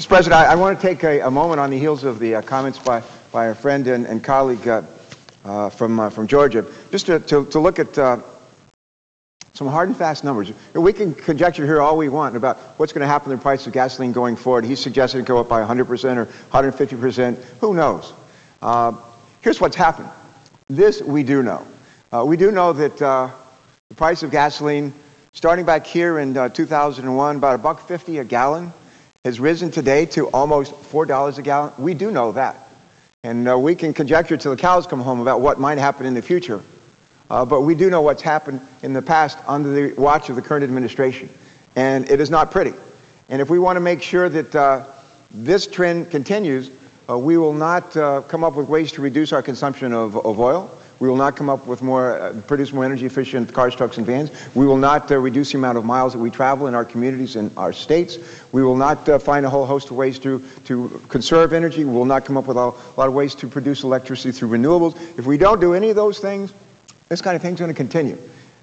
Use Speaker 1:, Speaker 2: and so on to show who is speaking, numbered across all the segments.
Speaker 1: Mr. President, I want to take a moment on the heels of the comments by our friend and colleague from Georgia, just to look at some hard and fast numbers. We can conjecture here all we want about what's going to happen to the price of gasoline going forward. He suggested it go up by 100% or 150%. Who knows? Here's what's happened. This we do know. We do know that the price of gasoline, starting back here in 2001, about $1.50 a gallon, has risen today to almost $4 a gallon. We do know that. And we can conjecture till the cows come home about what might happen in the future. But we do know what's happened in the past under the watch of the current administration. And it is not pretty. And if we want to make sure that this trend continues, we will not come up with ways to reduce our consumption of oil. We will not come up with produce more energy efficient cars, trucks, and vans. We will not reduce the amount of miles that we travel in our communities and our states. We will not find a whole host of ways to conserve energy. We will not come up with a lot of ways to produce electricity through renewables. If we don't do any of those things, this kind of thing is going to continue.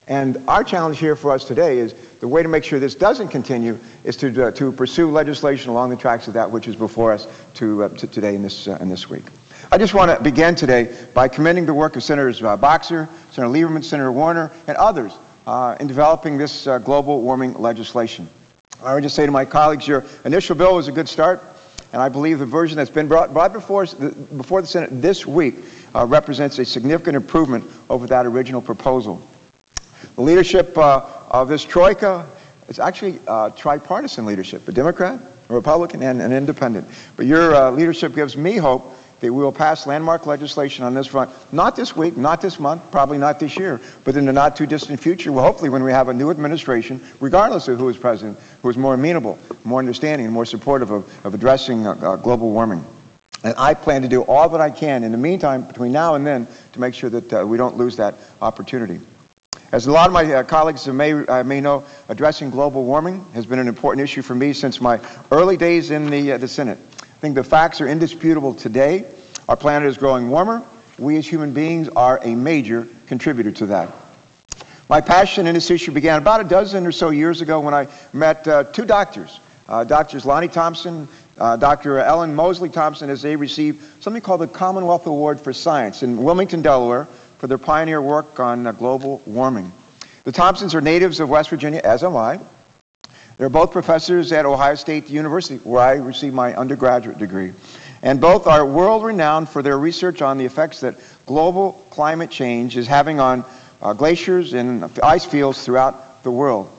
Speaker 1: And our challenge here for us today is the way to make sure this doesn't continue is to pursue legislation along the tracks of that which is before us today in this week. I just want to begin today by commending the work of Senators Boxer, Senator Lieberman, Senator Warner, and others in developing this global warming legislation. I would just say to my colleagues, your initial bill was a good start, and I believe the version that's been brought before the Senate this week represents a significant improvement over that original proposal. The leadership of this troika is actually tripartisan leadership, a Democrat, a Republican, and an independent. But your leadership gives me hope that we will pass landmark legislation on this front, not this week, not this month, probably not this year, but in the not too distant future, well, hopefully when we have a new administration, regardless of who is president, who is more amenable, more understanding, and more supportive of addressing global warming. And I plan to do all that I can in the meantime, between now and then, to make sure that we don't lose that opportunity. As a lot of my colleagues may know, addressing global warming has been an important issue for me since my early days in the Senate. I think the facts are indisputable today. Our planet is growing warmer. We as human beings are a major contributor to that. My passion in this issue began about a dozen or so years ago when I met two doctors, Drs. Lonnie Thompson, Dr. Ellen Mosley Thompson, as they received something called the Commonwealth Award for Science in Wilmington, Delaware, for their pioneer work on global warming. The Thompsons are natives of West Virginia, as am I. They're both professors at Ohio State University, where I received my undergraduate degree. And both are world-renowned for their research on the effects that global climate change is having on glaciers and ice fields throughout the world.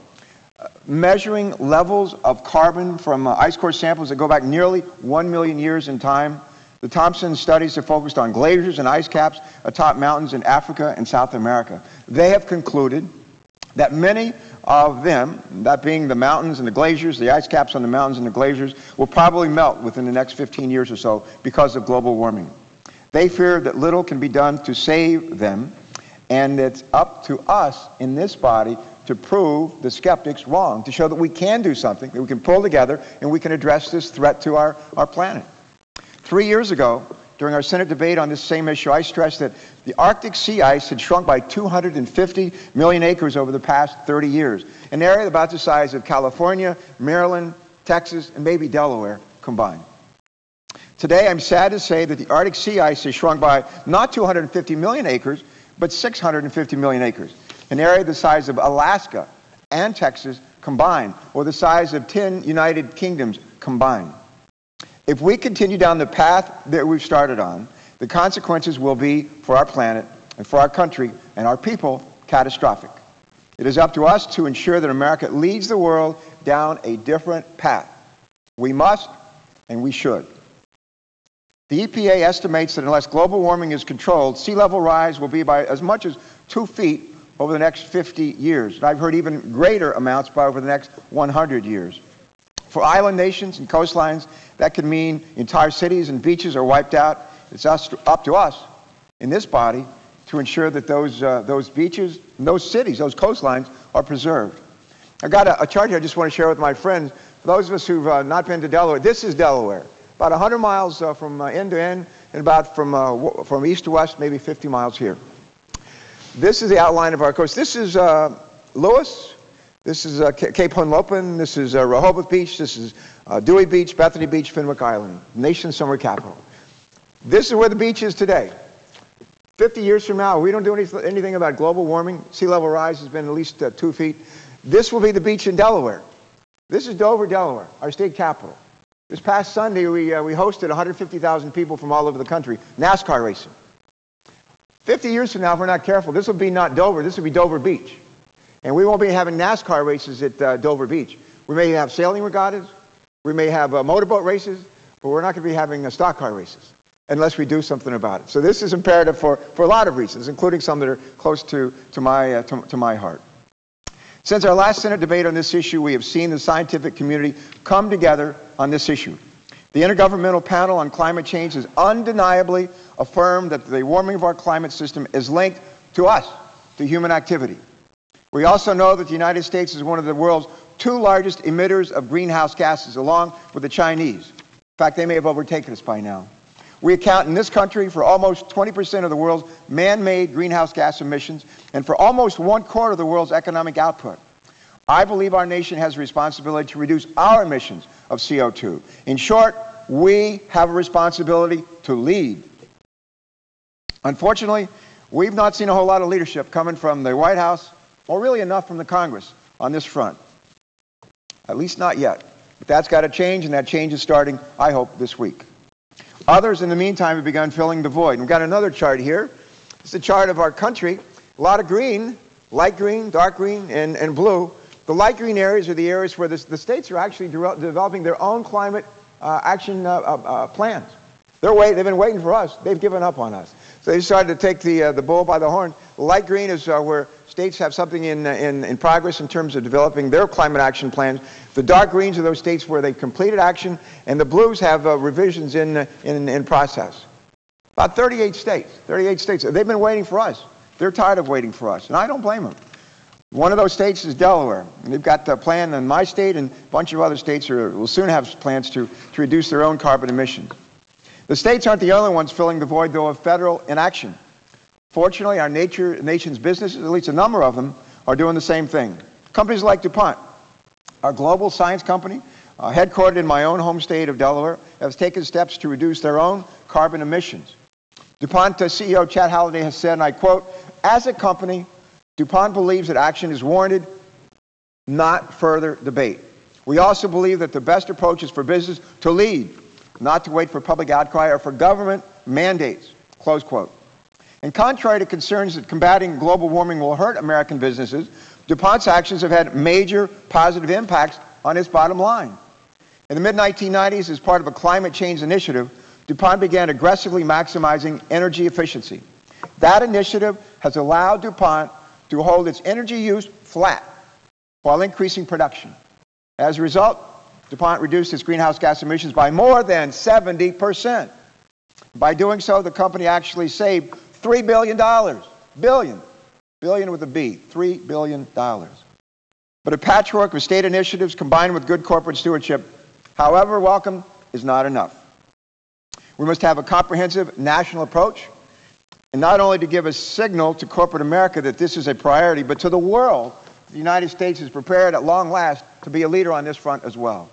Speaker 1: Measuring levels of carbon from ice core samples that go back nearly 1 million years in time, the Thompson studies have focused on glaciers and ice caps atop mountains in Africa and South America. They have concluded that many of them, that being the mountains and the glaciers, the ice caps on the mountains and the glaciers, will probably melt within the next 15 years or so because of global warming. They fear that little can be done to save them, and it's up to us in this body to prove the skeptics wrong, to show that we can do something, that we can pull together, and we can address this threat to our planet. 3 years ago, during our Senate debate on this same issue, I stressed that the Arctic sea ice had shrunk by 250 million acres over the past 30 years, an area about the size of California, Maryland, Texas, and maybe Delaware combined. Today, I'm sad to say that the Arctic sea ice has shrunk by not 250 million acres, but 650 million acres, an area the size of Alaska and Texas combined, or the size of 10 United Kingdoms combined. If we continue down the path that we've started on, the consequences will be, for our planet and for our country and our people, catastrophic. It is up to us to ensure that America leads the world down a different path. We must and we should. The EPA estimates that unless global warming is controlled, sea level rise will be by as much as 2 feet over the next 50 years. And I've heard even greater amounts by over the next 100 years. For island nations and coastlines, that could mean entire cities and beaches are wiped out. It's up to us in this body to ensure that those beaches, those cities, those coastlines are preserved. I've got a chart here I just want to share with my friends. For those of us who've not been to Delaware, this is Delaware. About 100 miles from end to end, and about from east to west, maybe 50 miles here. This is the outline of our coast. This is Lewis. This is Cape Henlopen. This is Rehoboth Beach. This is Dewey Beach, Bethany Beach, Fenwick Island, nation's summer capital. This is where the beach is today. 50 years from now, we don't do anything about global warming. Sea level rise has been at least 2 feet. This will be the beach in Delaware. This is Dover, Delaware, our state capital. This past Sunday, we hosted 150,000 people from all over the country, NASCAR racing. 50 years from now, if we're not careful, this will be not Dover, this will be Dover Beach. And we won't be having NASCAR races at Dover Beach. We may have sailing regattas, we may have motorboat races, but we're not going to be having stock car races unless we do something about it. So this is imperative for a lot of reasons, including some that are close to my heart. Since our last Senate debate on this issue, we have seen the scientific community come together on this issue. The Intergovernmental Panel on Climate Change has undeniably affirmed that the warming of our climate system is linked to us, to human activity. We also know that the United States is one of the world's 2 largest emitters of greenhouse gases, along with the Chinese. In fact, they may have overtaken us by now. We account in this country for almost 20% of the world's man-made greenhouse gas emissions and for almost 1/4 of the world's economic output. I believe our nation has a responsibility to reduce our emissions of CO2. In short, we have a responsibility to lead. Unfortunately, we've not seen a whole lot of leadership coming from the White House, or really enough from the Congress on this front. At least not yet. But that's got to change, and that change is starting, I hope, this week. Others, in the meantime, have begun filling the void. And we've got another chart here. It's a chart of our country. A lot of green, light green, dark green, and blue. The light green areas are the areas where the states are actually developing their own climate action plans. They've been waiting for us. They've given up on us. So they decided to take the bull by the horn. The light green is where states have something in progress in terms of developing their climate action plans. The dark greens are those states where they've completed action, and the blues have revisions in process. About 38 states. 38 states. They've been waiting for us. They're tired of waiting for us, and I don't blame them. One of those states is Delaware. And they've got a plan in my state, and a bunch of other states will soon have plans to reduce their own carbon emissions. The states aren't the only ones filling the void, though, of federal inaction. Fortunately, our nation's businesses, at least a number of them, are doing the same thing. Companies like DuPont, our global science company, headquartered in my own home state of Delaware, has taken steps to reduce their own carbon emissions. DuPont CEO Chad Halliday has said, and I quote, "As a company, DuPont believes that action is warranted, not further debate. We also believe that the best approach is for business to lead, not to wait for public outcry or for government mandates," close quote. And contrary to concerns that combating global warming will hurt American businesses, DuPont's actions have had major positive impacts on its bottom line. In the mid-1990s, as part of a climate change initiative, DuPont began aggressively maximizing energy efficiency. That initiative has allowed DuPont to hold its energy use flat while increasing production. As a result, DuPont reduced its greenhouse gas emissions by more than 70%. By doing so, the company actually saved $3 billion. Billion with a B, $3 billion. But a patchwork of state initiatives combined with good corporate stewardship, however welcome, is not enough. We must have a comprehensive national approach, and not only to give a signal to corporate America that this is a priority, but to the world, the United States is prepared at long last to be a leader on this front as well.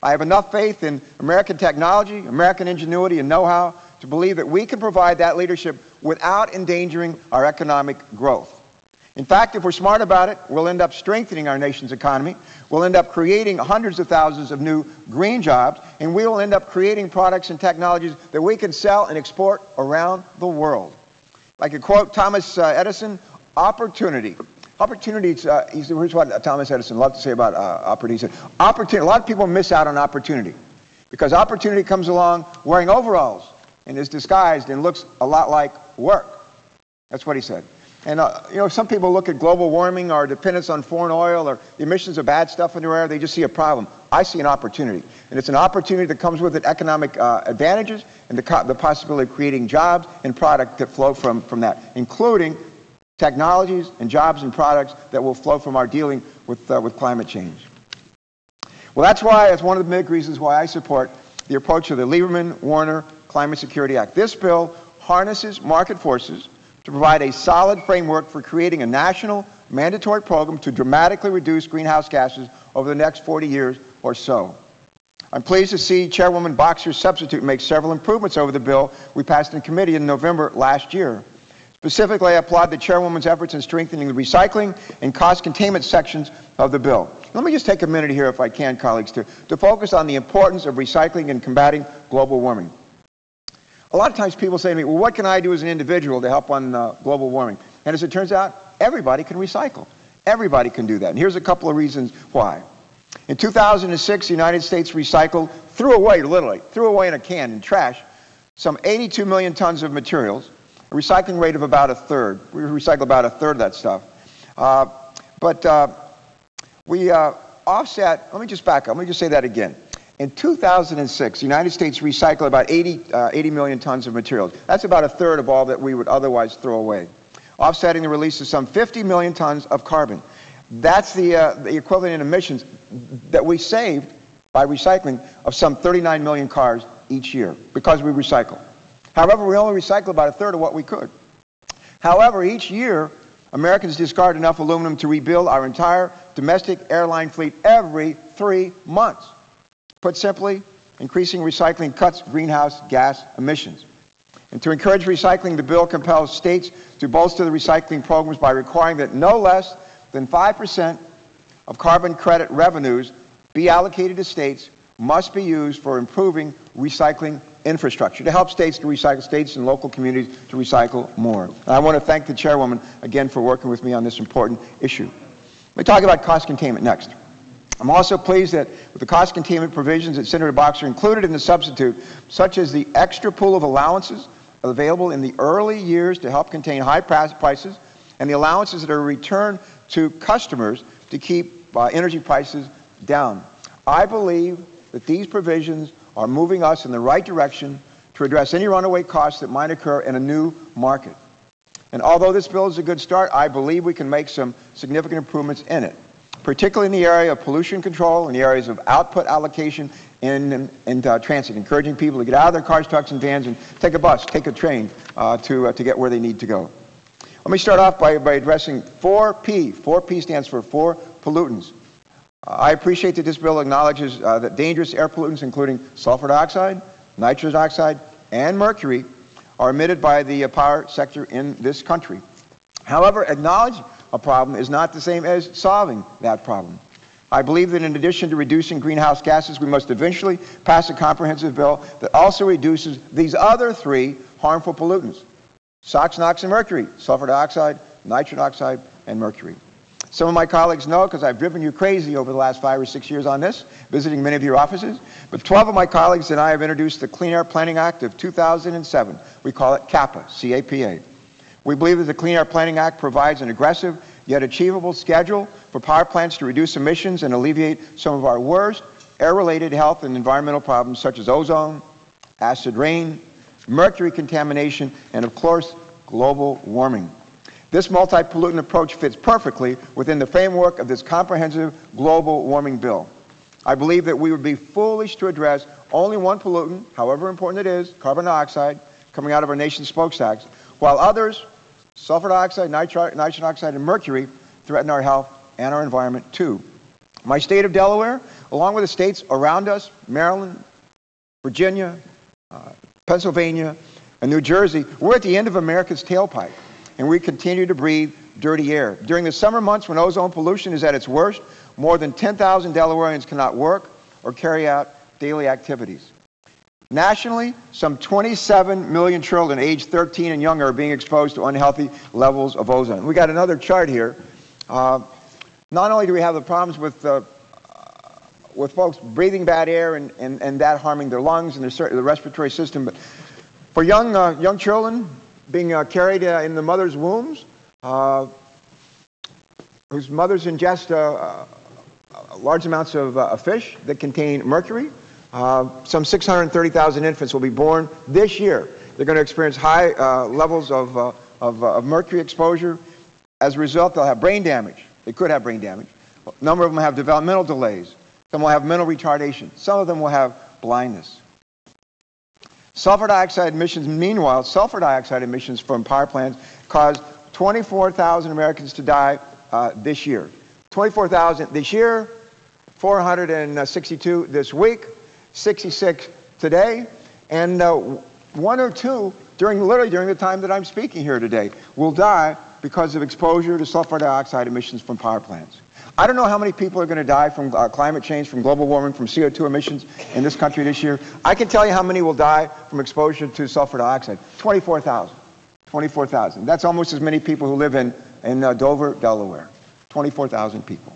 Speaker 1: I have enough faith in American technology, American ingenuity, and know-how to believe that we can provide that leadership without endangering our economic growth. In fact, if we're smart about it, we'll end up strengthening our nation's economy, we'll end up creating hundreds of thousands of new green jobs, and we will end up creating products and technologies that we can sell and export around the world. I could quote Thomas Edison, opportunity. Opportunity, here's what Thomas Edison loved to say about opportunity. He said, opportunity, a lot of people miss out on opportunity because opportunity comes along wearing overalls and is disguised and looks a lot like work. That's what he said. And, some people look at global warming or dependence on foreign oil or the emissions of bad stuff in the air, they just see a problem. I see an opportunity. And it's an opportunity that comes with it economic advantages and the possibility of creating jobs and product that flow from that, including technologies and jobs and products that will flow from our dealing with climate change. Well, that's one of the big reasons why I support the approach of the Lieberman-Warner Climate Security Act. This bill harnesses market forces to provide a solid framework for creating a national mandatory program to dramatically reduce greenhouse gases over the next 40 years or so. I'm pleased to see Chairwoman Boxer's substitute make several improvements over the bill we passed in committee in November last year. Specifically, I applaud the Chairwoman's efforts in strengthening the recycling and cost containment sections of the bill. Let me just take a minute here, if I can, colleagues, to focus on the importance of recycling and combating global warming. A lot of times people say to me, well, what can I do as an individual to help on global warming? And as it turns out, everybody can recycle. Everybody can do that. And here's a couple of reasons why. In 2006, the United States recycled, threw away in a can in trash, some 82 million tons of materials, a recycling rate of about a third. We recycle about a third of that stuff. We offset, let me just back up, let me just say that again. In 2006, the United States recycled about 80 million tons of materials. That's about a third of all that we would otherwise throw away, offsetting the release of some 50 million tons of carbon. That's the equivalent in emissions that we saved by recycling of some 39 million cars each year because we recycle. However, we only recycle about a third of what we could. However, each year, Americans discard enough aluminum to rebuild our entire domestic airline fleet every 3 months. Put simply, increasing recycling cuts greenhouse gas emissions. And to encourage recycling, the bill compels states to bolster the recycling programs by requiring that no less than 5% of carbon credit revenues be allocated to states must be used for improving recycling infrastructure to help states to recycle, states and local communities to recycle more. And I want to thank the Chairwoman again for working with me on this important issue. Let me talk about cost containment next. I'm also pleased that with the cost containment provisions that Senator Boxer included in the substitute, such as the extra pool of allowances available in the early years to help contain high prices, and the allowances that are returned to customers to keep energy prices down. I believe that these provisions are moving us in the right direction to address any runaway costs that might occur in a new market. And although this bill is a good start, I believe we can make some significant improvements in it, particularly in the area of pollution control, in the areas of output allocation in transit, encouraging people to get out of their cars, trucks, and vans and take a bus, take a train to get where they need to go. Let me start off by addressing 4P. 4P stands for 4 pollutants. I appreciate that this bill acknowledges that dangerous air pollutants, including sulfur dioxide, nitrous oxide, and mercury, are emitted by the power sector in this country. However, acknowledging a problem is not the same as solving that problem. I believe that in addition to reducing greenhouse gases, we must eventually pass a comprehensive bill that also reduces these other 3 harmful pollutants: SOx, NOx, and mercury, sulfur dioxide, nitrous oxide, and mercury. Some of my colleagues know, because I've driven you crazy over the last 5 or 6 years on this, visiting many of your offices, but 12 of my colleagues and I have introduced the Clean Air Planning Act of 2007. We call it CAPA, C-A-P-A. We believe that the Clean Air Planning Act provides an aggressive yet achievable schedule for power plants to reduce emissions and alleviate some of our worst air-related health and environmental problems such as ozone, acid rain, mercury contamination, and of course, global warming. This multi-pollutant approach fits perfectly within the framework of this comprehensive global warming bill. I believe that we would be foolish to address only one pollutant, however important it is, carbon dioxide, coming out of our nation's smokestacks, while others, sulfur dioxide, nitrous oxide, and mercury, threaten our health and our environment too. My state of Delaware, along with the states around us, Maryland, Virginia, Pennsylvania, and New Jersey, we're at the end of America's tailpipe, and we continue to breathe dirty air. During the summer months when ozone pollution is at its worst, more than 10,000 Delawareans cannot work or carry out daily activities. Nationally, some 27 million children aged 13 and younger are being exposed to unhealthy levels of ozone. We got another chart here. Not only do we have the problems with folks breathing bad air and that harming their lungs and the respiratory system, but for young children being carried in the mother's wombs, whose mothers ingest large amounts of fish that contain mercury, some 630,000 infants will be born this year. They're going to experience high levels of mercury exposure. As a result, they'll have brain damage. They could have brain damage. A number of them have developmental delays. Some will have mental retardation. Some of them will have blindness. Sulfur dioxide emissions, meanwhile, sulfur dioxide emissions from power plants cause 24,000 Americans to die this year. 24,000 this year, 462 this week, 66 today, and one or two literally during the time that I'm speaking here today will die because of exposure to sulfur dioxide emissions from power plants. I don't know how many people are going to die from climate change, from global warming, from CO2 emissions in this country this year. I can tell you how many will die from exposure to sulfur dioxide. 24,000. 24,000. That's almost as many people who live in Dover, Delaware. 24,000 people.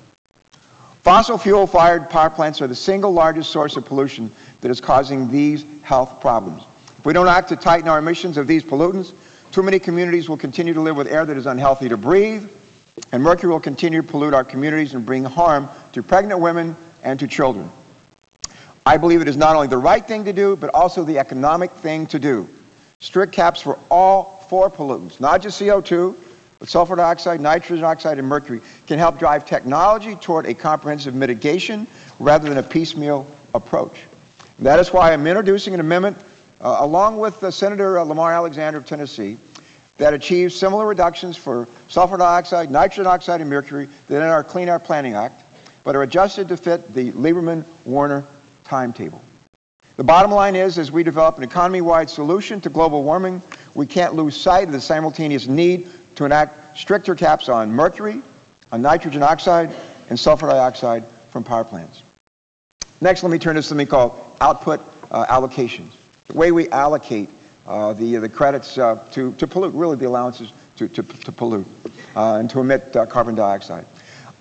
Speaker 1: Fossil fuel-fired power plants are the single largest source of pollution that is causing these health problems. If we don't act to tighten our emissions of these pollutants, too many communities will continue to live with air that is unhealthy to breathe, and mercury will continue to pollute our communities and bring harm to pregnant women and to children. I believe it is not only the right thing to do, but also the economic thing to do. Strict caps for all 4 pollutants, not just CO2, but sulfur dioxide, nitrogen oxide, and mercury, can help drive technology toward a comprehensive mitigation rather than a piecemeal approach. And that is why I'm introducing an amendment, along with Senator Lamar Alexander of Tennessee, that achieves similar reductions for sulfur dioxide, nitrogen oxide, and mercury than in our Clean Air Planning Act, but are adjusted to fit the Lieberman-Warner timetable. The bottom line is, as we develop an economy-wide solution to global warming, we can't lose sight of the simultaneous need to enact stricter caps on mercury, on nitrogen oxide, and sulfur dioxide from power plants. Next, let me turn to something called output allocations, the way we allocate the credits to pollute, really the allowances to pollute and to emit carbon dioxide.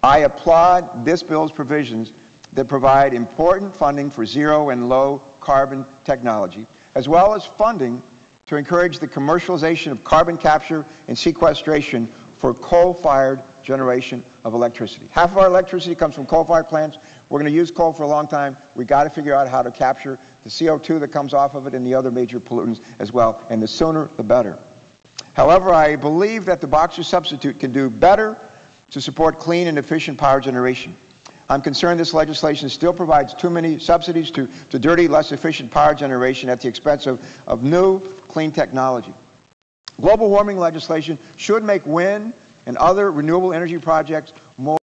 Speaker 1: I applaud this bill's provisions that provide important funding for zero and low carbon technology, as well as funding to encourage the commercialization of carbon capture and sequestration for coal-fired generation of electricity. Half of our electricity comes from coal-fired plants. We're going to use coal for a long time. We've got to figure out how to capture the CO2 that comes off of it and the other major pollutants as well, and the sooner the better. However, I believe that the Boxer substitute can do better to support clean and efficient power generation. I'm concerned this legislation still provides too many subsidies to dirty, less efficient power generation at the expense of new, clean technology. Global warming legislation should make wind and other renewable energy projects more